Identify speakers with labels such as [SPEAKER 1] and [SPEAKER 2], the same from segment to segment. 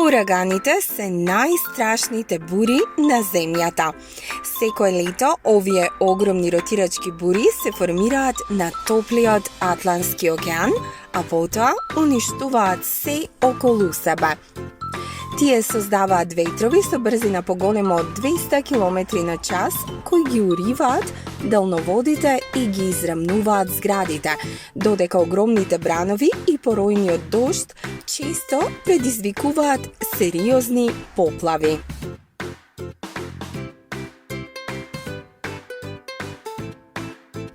[SPEAKER 1] Ураганите се најстрашните бури на земјата. Секое лето овие огромни ротирачки бури се формираат на топлиот Атлантски океан, а потоа уништуваат се околу себе. Тие создаваат ветрови со брзина поголема од 200 км на час, кои ги уриваат далноводите и ги израмнуваат зградите, додека огромните бранови и поројниот дожд често предизвикуваат сериозни поплави.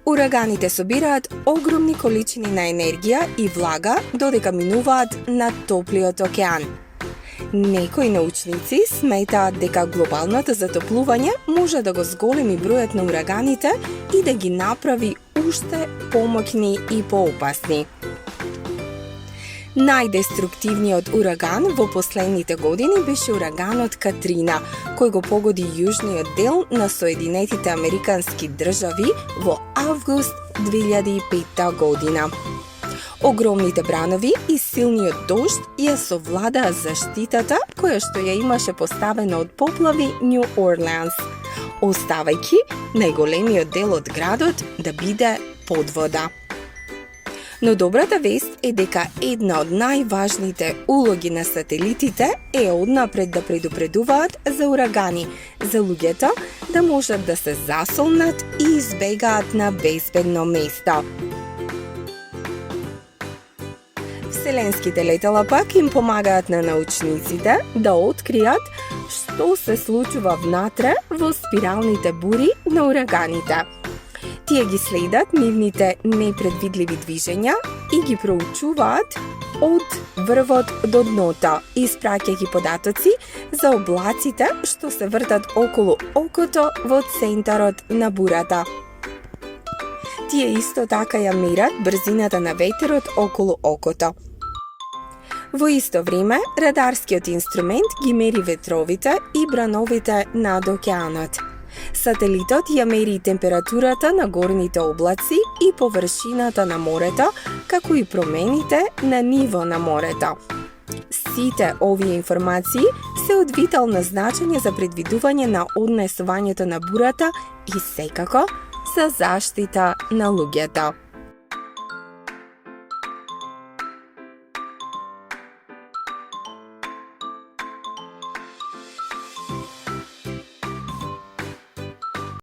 [SPEAKER 1] Ураганите собираат огромни количини на енергија и влага додека минуваат над топлиот океан. Некои научници сметаат дека глобалното затоплување може да го зголеми бројот на ураганите и да ги направи уште помоćни и поопасни. Најдеструктивниот ураган во последните години беше ураганот Катрина, кој го погоди јужниот дел на Соединетите Американски држави во август 2005 година. Огромните бранови и силниот дожд ја совладаа заштитата која што ја имаше поставена од поплави Нью Орлеанс, оставајќи најголемиот дел од градот да биде под вода. Но добрата вест е дека една од најважните улоги на сателитите е однапред да предупредуваат за урагани, за луѓето да можат да се засолнат и избегаат на безбедно место. Вселенските летала пак им помагаат на научниците да откријат што се случува внатре во спиралните бури на ураганите. Тие ги следат нивните непредвидливи движења и ги проучуваат од врвот до дното, испраќајќи податоци за облаците што се вртат околу окото во центарот на бурата. Тие исто така ја мерат брзината на ветерот околу окото. Во исто време, радарскиот инструмент ги мери ветровите и брановите над океанот. Сателитот ја мери температурата на горните облаци и површината на морето, како и промените на ниво на морето. Сите овие информации се од витално значење за предвидување на однесувањето на бурата и секако за заштита на луѓето.